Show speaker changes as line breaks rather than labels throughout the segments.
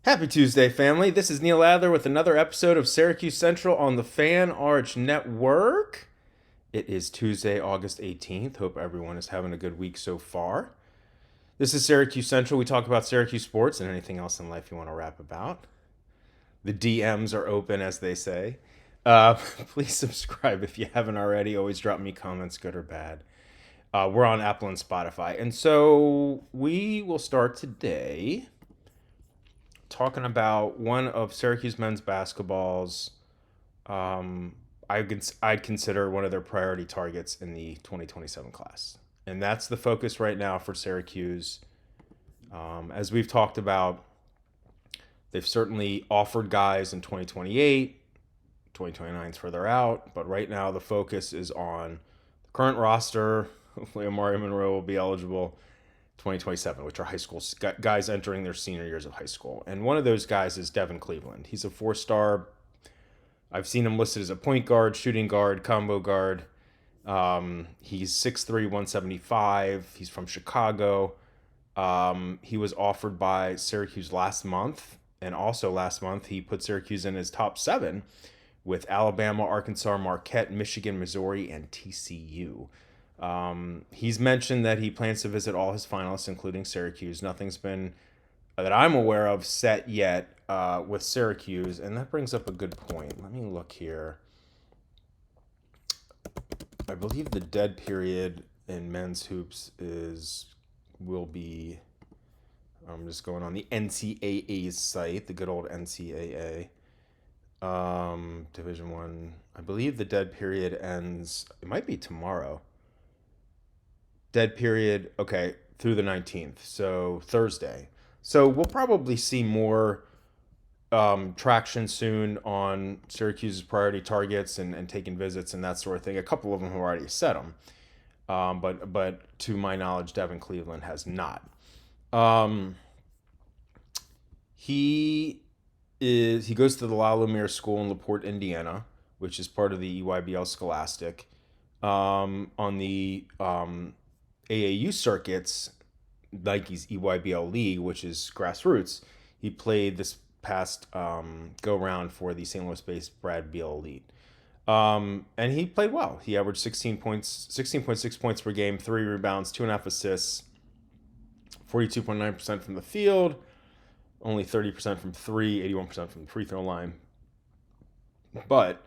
Happy Tuesday, family. This is Neil Adler with another episode of Syracuse Central on the Fan Arch Network. It is Tuesday, August 18th. Hope everyone is having a good week so far. This is Syracuse Central. We talk about Syracuse sports and anything else in life you want to rap about. The DMs are open, as they say. Please subscribe if you haven't already. Always drop me comments, good or bad. We're on Apple and Spotify. And so we will start today talking about one of Syracuse men's basketball's. I'd consider one of their priority targets in the 2027 class, and that's the focus right now for Syracuse. As we've talked about, they've certainly offered guys in 2028, 2029 is further out, but right now the focus is on the current roster. Hopefully, Amari Monroe will be eligible 2027, which are high school guys entering their senior years of high school. And one of those guys is Devin Cleveland. He's a four-star. I've seen him listed as a point guard, shooting guard, combo guard. He's 6'3", 175. He's from Chicago. He was offered by Syracuse last month. And also last month, he put Syracuse in his top 7 with Alabama, Arkansas, Marquette, Michigan, Missouri, and TCU. He's mentioned that he plans to visit all his finalists, including Syracuse. Nothing's been, that I'm aware of, set yet with Syracuse, and that brings up a good point. Let me look here. I believe the dead period in men's hoops will be. I'm just going on the NCAA's site, the good old NCAA. Division One. I believe the dead period ends. It might be tomorrow. Dead period, okay, through the 19th, so Thursday. So we'll probably see more traction soon on Syracuse's priority targets and taking visits and that sort of thing. A couple of them have already set them, but to my knowledge, Devin Cleveland has not. He goes to the La Lumiere School in LaPorte, Indiana, which is part of the EYBL Scholastic. On the AAU circuits, Nike's EYBL League, which is grassroots, he played this past go round for the St. Louis-based Brad Beal Elite. And he played well. He averaged 16.6 points per game, 3 rebounds, 2.5 assists, 42.9% from the field, only 30% from 3, 81% from the free throw line. But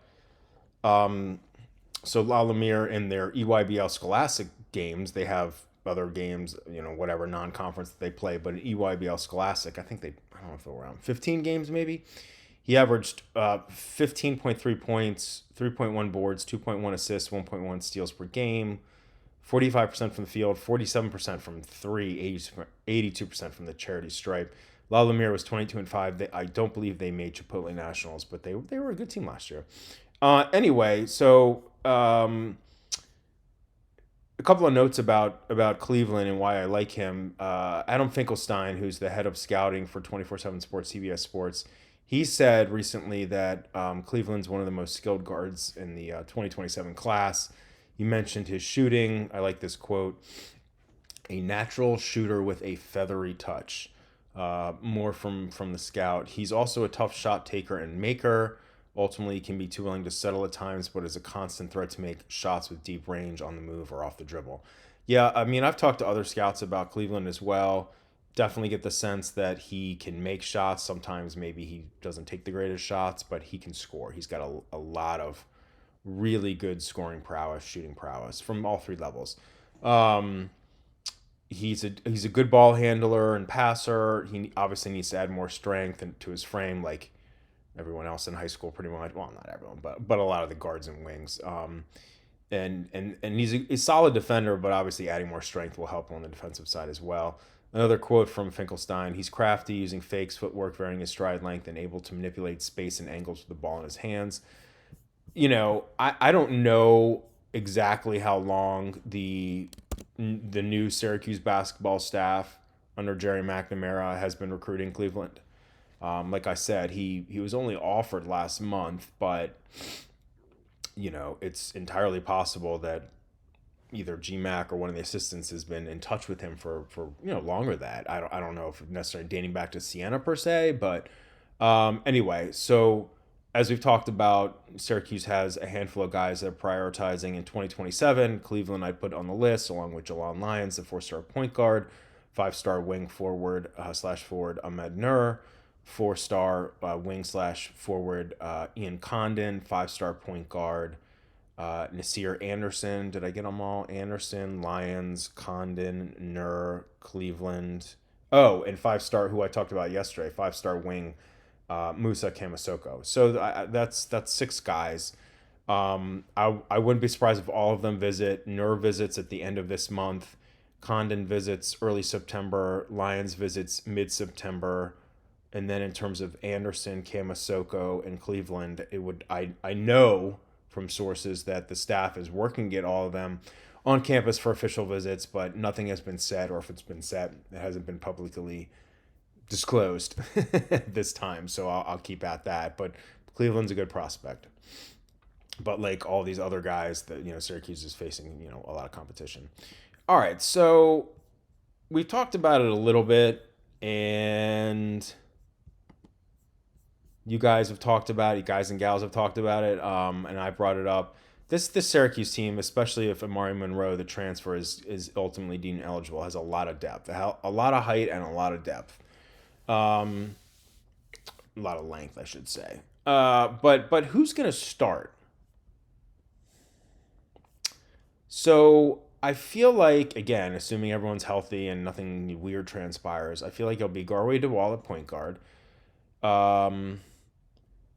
so La Lumiere in their EYBL Scholastic games, they have other games, whatever non-conference that they play, but in EYBL Scholastic, I don't know if they're around 15 games maybe. He averaged 15.3 points, 3.1 boards, 2.1 assists, 1.1 steals per game, 45% from the field, 47% from 3, 82% from the charity stripe. La Lumiere was 22-5. I don't believe they made Chipotle Nationals, but they were a good team last year. Anyway, so a couple of notes about Cleveland and why I like him. Adam Finkelstein, who's the head of scouting for 24/7 Sports, CBS Sports, he said recently that Cleveland's one of the most skilled guards in the 2027 class. He mentioned his shooting. I like this quote: "A natural shooter with a feathery touch." More from the scout. He's also a tough shot taker and maker. Ultimately, can be too willing to settle at times, but is a constant threat to make shots with deep range on the move or off the dribble. Yeah, I mean, I've talked to other scouts about Cleveland as well. Definitely get the sense that he can make shots. Sometimes maybe he doesn't take the greatest shots, but he can score. He's got a lot of really good scoring prowess, shooting prowess from all 3 levels. He's a good ball handler and passer. He obviously needs to add more strength to his frame, like everyone else in high school, pretty much. Well, not everyone, but a lot of the guards and wings. And he's a solid defender, but obviously adding more strength will help on the defensive side as well. Another quote from Finkelstein: "He's crafty, using fakes, footwork, varying his stride length, and able to manipulate space and angles with the ball in his hands." I don't know exactly how long the new Syracuse basketball staff under Jerry McNamara has been recruiting Cleveland. Like I said, he was only offered last month, but it's entirely possible that either GMAC or one of the assistants has been in touch with him for longer than that. I don't know if necessarily dating back to Siena per se, but anyway, so as we've talked about, Syracuse has a handful of guys that are prioritizing in 2027. Cleveland I put on the list along with Jalon Lyons, the 4-star point guard, 5-star wing forward slash forward Ahmed Nur, 4-star wing slash forward Ian Condon, 5-star point guard Nasir Anderson. Did I get them all? Anderson, Lyons, Condon, Nur, Cleveland. Oh, and 5-star who I talked about yesterday, 5-star wing Musa Kamasoko. So that's 6 guys. I wouldn't be surprised if all of them visit. Nur visits at the end of this month. Condon visits early September. Lyons visits mid-September. And then in terms of Anderson, Kamasoko, and Cleveland, I know from sources that the staff is working to get all of them on campus for official visits, but nothing has been said, or if it's been said, it hasn't been publicly disclosed this time. So I'll keep at that. But Cleveland's a good prospect. But like all these other guys that, Syracuse is facing, a lot of competition. All right. So we talked about it a little bit, and you guys have talked about it, you guys and gals have talked about it, and I brought it up. This Syracuse team, especially if Amari Monroe, the transfer, is ultimately deemed eligible, has a lot of depth, a lot of height and a lot of depth, a lot of length, I should say. But who's going to start? So I feel like, again, assuming everyone's healthy and nothing weird transpires, I feel like it'll be Garway DeWall at point guard.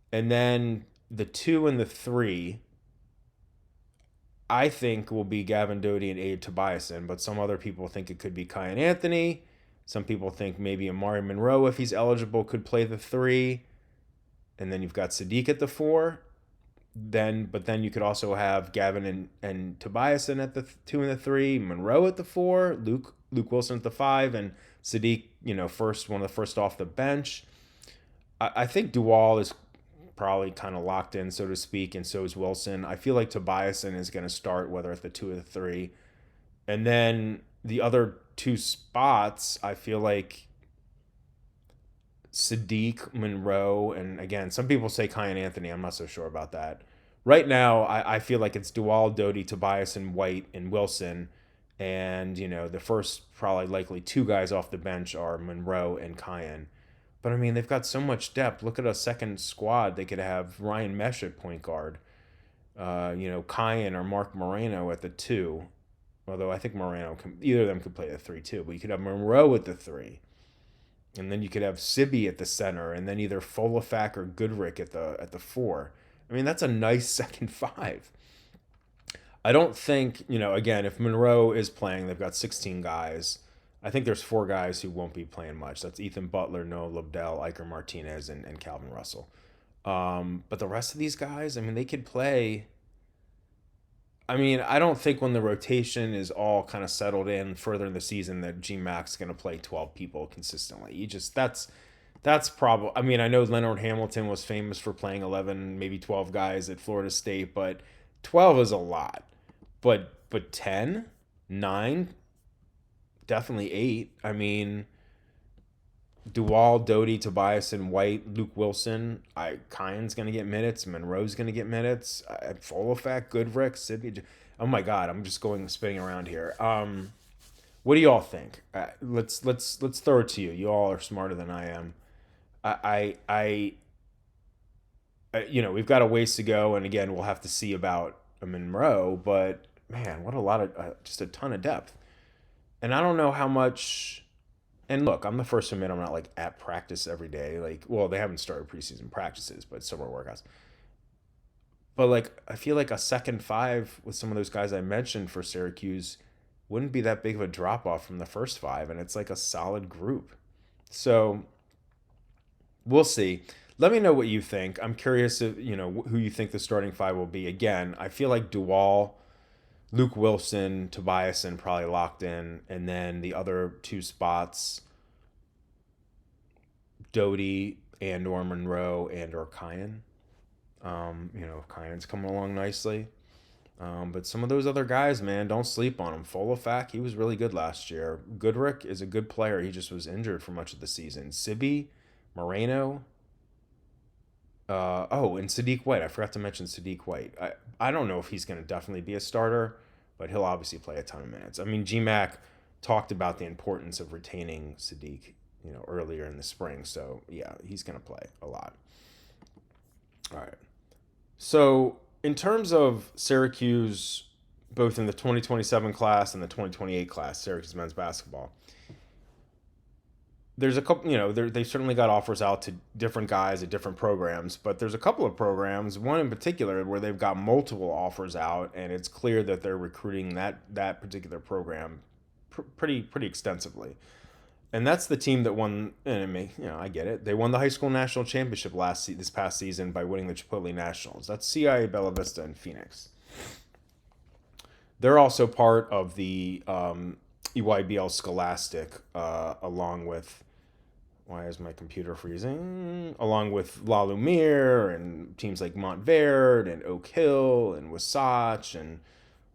And then the 2 and the 3, I think, will be Gavin Doty and Abe Tobiasen, but some other people think it could be Kyan Anthony. Some people think maybe Amari Monroe, if he's eligible, could play the 3. And then you've got Sadiq at the 4. But then you could also have Gavin and Tobiasen at the 2 and the 3, Monroe at the 4, Luke Wilson at the 5, and Sadiq, one of the first off the bench. I think DeWall is probably kind of locked in, so to speak, and so is Wilson. I feel like Tobiasen is going to start, whether at the 2 or the 3. And then the other 2 spots, I feel like Sadiq, Monroe, and again, some people say Kyan Anthony. I'm not so sure about that. Right now, I feel like it's DeWall, Doty, Tobiasen, White, and Wilson. And, the first probably likely 2 guys off the bench are Monroe and Kyan. But, I mean, they've got so much depth. Look at a second squad. They could have Ryan Mesh at point guard. Kyan or Mark Moreno at the 2. Although I think either of them could play the 3 too. But you could have Monroe at the 3. And then you could have Sibby at the center. And then either Folafak or Goodrick at the 4. I mean, that's a nice second 5. I don't think, again, if Monroe is playing, they've got 16 guys. I think there's 4 guys who won't be playing much. That's Ethan Butler, Noah Lobdell, Iker Martinez, and Calvin Russell. But the rest of these guys, I mean, they could play. I mean, I don't think when the rotation is all kind of settled in further in the season that GMAC's going to play 12 people consistently. That's probably. I mean, I know Leonard Hamilton was famous for playing 11, maybe 12 guys at Florida State, but 12 is a lot. But 10, 9, definitely 8. I mean, DeWall, Doty, Tobiasen, White, Luke Wilson. Kyan's going to get minutes. Monroe's going to get minutes. Folafak, Goodrick, Sydney. Oh my God, I'm just spinning around here. What do y'all think? Let's throw it to you. You all are smarter than I am. We've got a ways to go, and again, we'll have to see about Monroe. But man, what a lot of just a ton of depth. And I don't know how much. And look, I'm the first to admit I'm not like at practice every day. They haven't started preseason practices, but summer workouts. But I feel like a second 5 with some of those guys I mentioned for Syracuse wouldn't be that big of a drop off from the first 5, and it's like a solid group. So we'll see. Let me know what you think. I'm curious if who you think the starting 5 will be. Again, I feel like DeWall, Luke Wilson, Tobiasen probably locked in, and then the other 2 spots, Doty and/or Monroe and/or Kyan. If Kyan's coming along nicely. But some of those other guys, man, don't sleep on them. Folafak, he was really good last year. Goodrick is a good player. He just was injured for much of the season. Sibby, Moreno, and Sadiq White. I forgot to mention Sadiq White. I don't know if he's going to definitely be a starter, but he'll obviously play a ton of minutes. I mean, GMAC talked about the importance of retaining Sadiq, earlier in the spring. So yeah, he's going to play a lot. All right. So in terms of Syracuse, both in the 2027 class and the 2028 class, Syracuse men's basketball, there's a couple, they've certainly got offers out to different guys at different programs, but there's a couple of programs, one in particular, where they've got multiple offers out, and it's clear that they're recruiting that particular program pretty extensively. And that's the team that won, and I get it. They won the high school national championship this past season by winning the Chipotle Nationals. That's CIA Bella Vista and Phoenix. They're also part of the EYBL Scholastic, along with, why is my computer freezing? Along with La Lumiere and teams like Montverde and Oak Hill and Wasatch and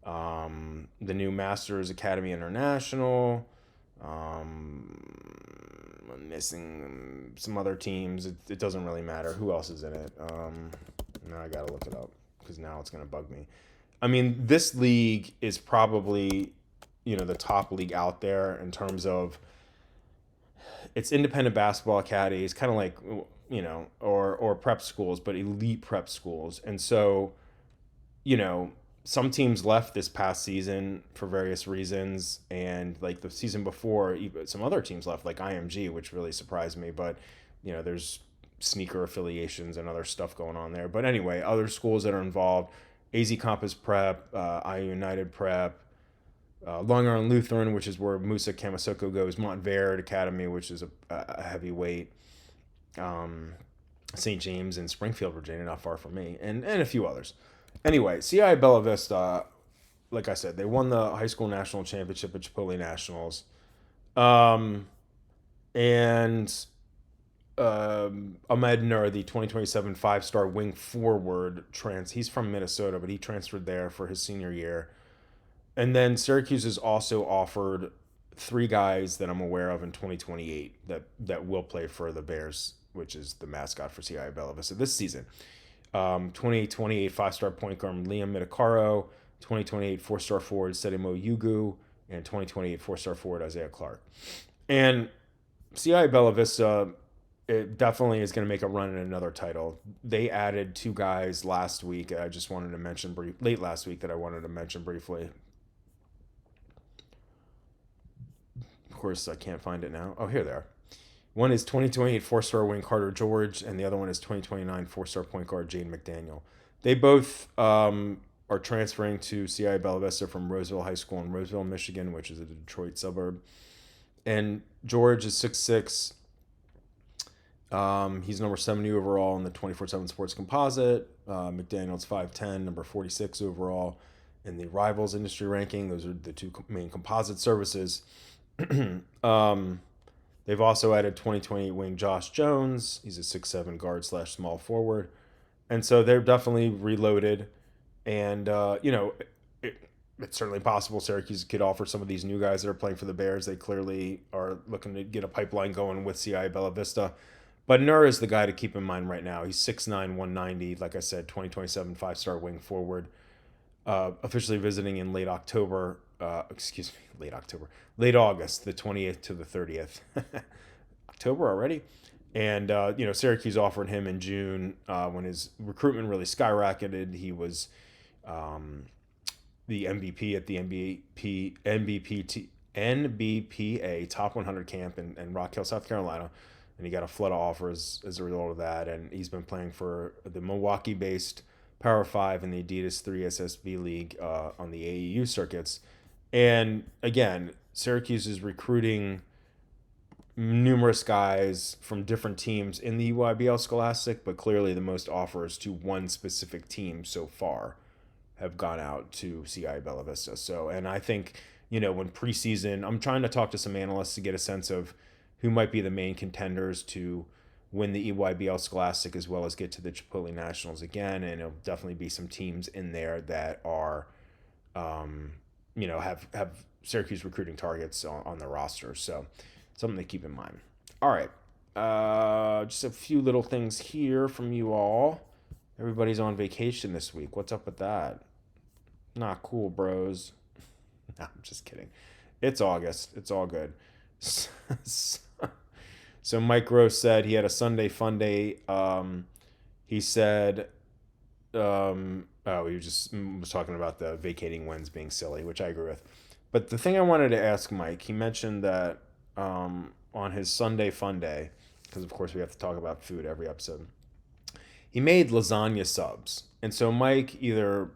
the new Masters Academy International. I'm missing some other teams. It doesn't really matter. Who else is in it? Now I gotta look it up because now it's gonna bug me. I mean, this league is probably, the top league out there in terms of it's independent basketball academies, kind of like, or prep schools, but elite prep schools. And so, some teams left this past season for various reasons, and like the season before, some other teams left, like IMG, which really surprised me. But there's sneaker affiliations and other stuff going on there. But anyway, other schools that are involved: AZ Compass Prep, IU United Prep, Long Island Lutheran, which is where Musa Kamasoko goes, Montverde Academy, which is a heavyweight, St. James in Springfield, Virginia, not far from me, and a few others. Anyway, CI Bella Vista, like I said, they won the high school national championship at Chipotle Nationals. And Ahmed Nur, the 2027 five-star wing forward, he's from Minnesota, but he transferred there for his senior year. And then Syracuse has also offered 3 guys that I'm aware of in 2028 that will play for the Bears, which is the mascot for CI Bella Vista this season. 2028 5-star point guard Liam Midicaro, 2028 4-star forward Sedimo Yugu, and 2028 4-star forward Isaiah Clark. And CI Bella Vista, it definitely is going to make a run in another title. They added 2 guys last week. I just wanted to mention late last week that I wanted to mention briefly. Of course, I can't find it now. Oh, here they are. One is 2028 4-star wing Carter George, and the other one is 2029 4-star point guard Jane McDaniel. They both are transferring to CI Bella Vista from Roseville High School in Roseville, Michigan, which is a Detroit suburb. And George is 6'6". He's number 70 overall in the 24/7 Sports Composite. McDaniel's 5'10", number 46 overall in the Rivals industry ranking. Those are the 2 main composite services. They've also added 2028 wing Josh Jones. He's a 6'7" guard / small forward. And so they're definitely reloaded. And, it's certainly possible Syracuse could offer some of these new guys that are playing for the Bears. They clearly are looking to get a pipeline going with CI Bella Vista. But Nur is the guy to keep in mind right now. He's 6'9", 190. Like I said, 2027 5-star wing forward. Officially visiting in late August, the 20th to the 30th. October already? And, Syracuse offered him in June when his recruitment really skyrocketed. He was the MVP at the NBPA Top 100 camp in Rock Hill, South Carolina. And he got a flood of offers as a result of that. And he's been playing for the Milwaukee-based Power 5 and the Adidas 3 SSB League on the AAU circuits. And again, Syracuse is recruiting numerous guys from different teams in the EYBL Scholastic, but clearly the most offers to one specific team so far have gone out to CI Bella Vista. So, and I think, when preseason, I'm trying to talk to some analysts to get a sense of who might be the main contenders to win the EYBL Scholastic as well as get to the Chipotle Nationals again. And it'll definitely be some teams in there that are, have Syracuse recruiting targets on the roster. So something to keep in mind. All right. Just a few little things here from you all. Everybody's on vacation this week. What's up with that? Not cool, bros. No, I'm just kidding. It's August. It's all good. So Mike Gross said he had a Sunday fun day. He said, he was talking about the vacating wins being silly, which I agree with. But the thing I wanted to ask Mike, he mentioned that on his Sunday fun day, because of course we have to talk about food every episode, he made lasagna subs. And so Mike, either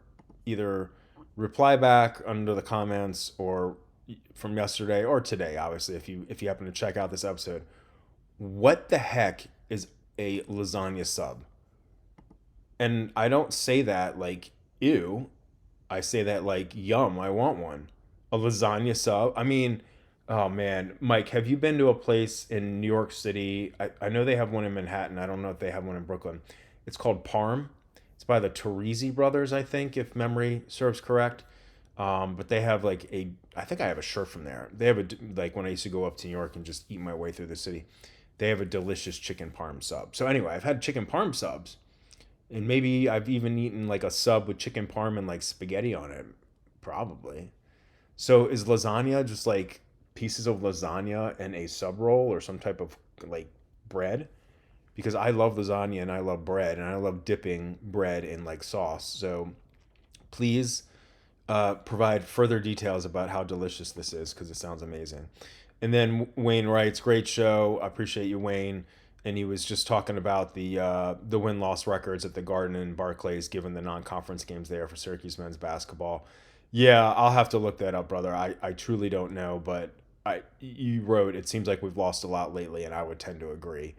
reply back under the comments or from yesterday or today, obviously, if you happen to check out this episode, what the heck is a lasagna sub? And I don't say that like ew. I say that like yum, I want one. A lasagna sub? I mean, oh man, Mike, have you been to a place in New York City? I know they have one in Manhattan. I don't know if they have one in Brooklyn. It's called Parm. It's by the Teresi brothers, I think, if memory serves correct. But they have like I think I have a shirt from there. They have like when I used to go up to New York and just eat my way through the city, they have a delicious chicken parm sub. So anyway, I've had chicken parm subs, and maybe I've even eaten like a sub with chicken parm and like spaghetti on it, probably. So is lasagna just like pieces of lasagna and a sub roll or some type of like bread? Because I love lasagna and I love bread and I love dipping bread in like sauce. So please provide further details about how delicious this is, because it sounds amazing. And then Wayne writes, great show. I appreciate you, Wayne. And he was just talking about the win-loss records at the Garden and Barclays, given the non-conference games there for Syracuse men's basketball. Yeah, I'll have to look that up, brother. I truly don't know, but you wrote, it seems like we've lost a lot lately, and I would tend to agree.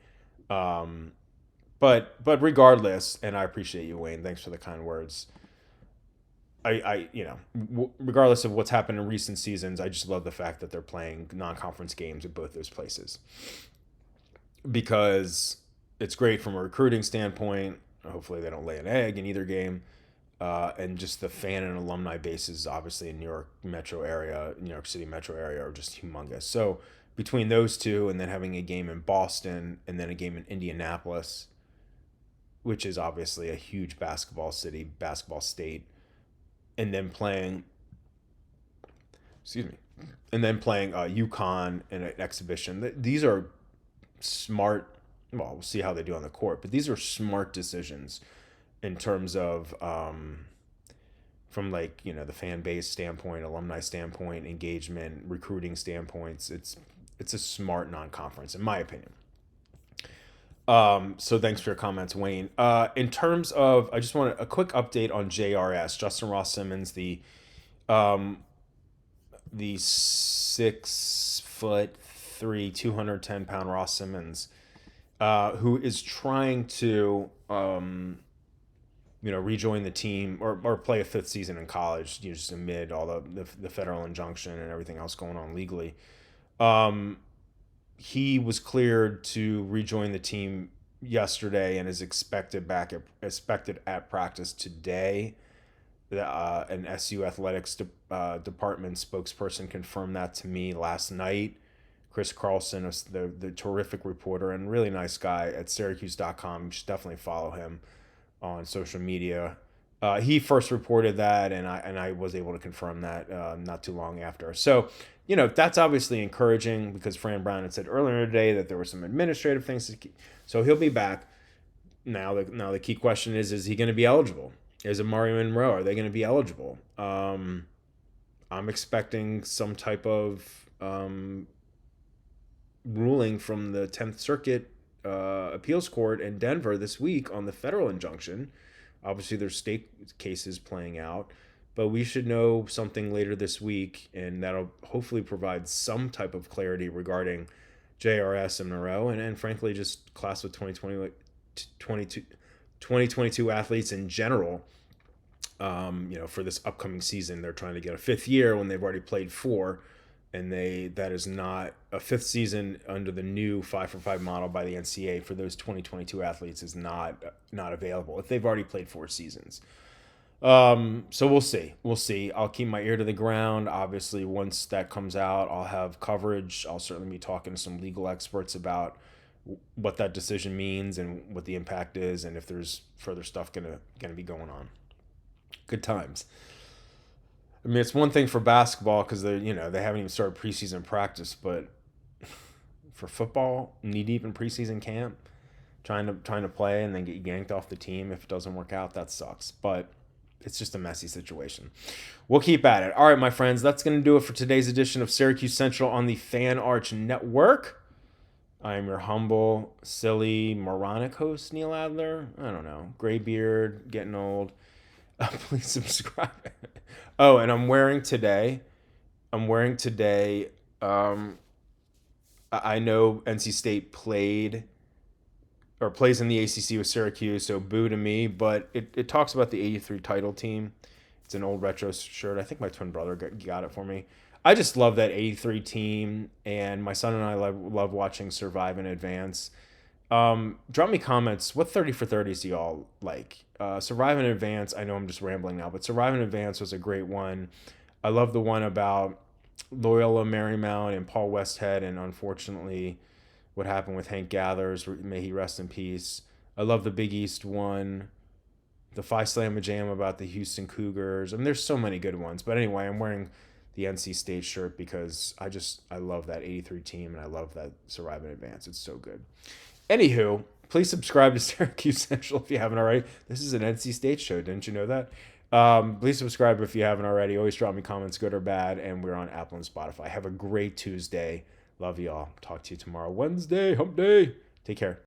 But regardless, and I appreciate you, Wayne. Thanks for the kind words. Regardless of what's happened in recent seasons, I just love the fact that they're playing non-conference games at both those places, because it's great from a recruiting standpoint. Hopefully they don't lay an egg in either game. And just the fan and alumni bases, obviously in New York City metro area, are just humongous. So between those two, and then having a game in Boston and then a game in Indianapolis, which is obviously a huge basketball city, basketball state, and then playing UConn in an exhibition. These are smart. Well, we'll see how they do on the court, but these are smart decisions in terms of from like the fan base standpoint, alumni standpoint, engagement, recruiting standpoints. It's a smart non-conference, in my opinion. So thanks for your comments, Wayne. In terms of, I just want a quick update on JRS, Justin Ross Simmons, the 6'3", 210-pound Ross Simmons, who is trying to rejoin the team or play a fifth season in college, just amid all the federal injunction and everything else going on legally. He was cleared to rejoin the team yesterday and is expected at practice today. An SU athletics department spokesperson confirmed that to me last night. Chris Carlson, the terrific reporter and really nice guy at Syracuse.com. You should definitely follow him on social media. He first reported that, and I was able to confirm that not too long after. So, that's obviously encouraging, because Fran Brown had said earlier today that there were some administrative things. So he'll be back. Now the key question is he going to be eligible? Is Amari Monroe, are they going to be eligible? I'm expecting some type of ruling from the 10th Circuit Appeals Court in Denver this week on the federal injunction. Obviously, there's state cases playing out, but we should know something later this week, and that'll hopefully provide some type of clarity regarding JRS and Monroe, and frankly, just class of 2022 athletes in general. For this upcoming season, they're trying to get a fifth year when they've already played 4. and that is not a fifth season under the new 5-for-5 model by the NCAA for those 2022 athletes is not available if they've already played 4 seasons. So we'll see. We'll see. I'll keep my ear to the ground. Obviously, once that comes out, I'll have coverage. I'll certainly be talking to some legal experts about what that decision means and what the impact is, and if there's further stuff gonna be going on. Good times. I mean, it's one thing for basketball because they haven't even started preseason practice, but for football, knee deep in preseason camp, trying to play and then get yanked off the team if it doesn't work out, that sucks. But it's just a messy situation. We'll keep at it. All right, my friends, that's going to do it for today's edition of Syracuse Central on the Fan Arch Network. I am your humble, silly, moronic host, Neil Adler. I don't know. Gray beard, getting old. Please subscribe. Oh, and I'm wearing today. I know NC State plays in the ACC with Syracuse, so boo to me. But it talks about the '83 title team. It's an old retro shirt. I think my twin brother got it for me. I just love that '83 team, and my son and I love watching Survive and Advance. Drop me comments. What 30 for 30s do y'all like? Survive and Advance, I know I'm just rambling now, but Survive and Advance was a great one. I love the one about Loyola Marymount and Paul Westhead, and unfortunately what happened with Hank Gathers. May he rest in peace. I love the Big East one. The Phi Slamma Jam about the Houston Cougars. I mean, there's so many good ones. But anyway, I'm wearing the NC State shirt because I love that '83 team, and I love that Survive and Advance. It's so good. Anywho, please subscribe to Syracuse Central if you haven't already. This is an NC State show. Didn't you know that? Please subscribe if you haven't already. Always drop me comments, good or bad. And we're on Apple and Spotify. Have a great Tuesday. Love y'all. Talk to you tomorrow, Wednesday, hump day. Take care.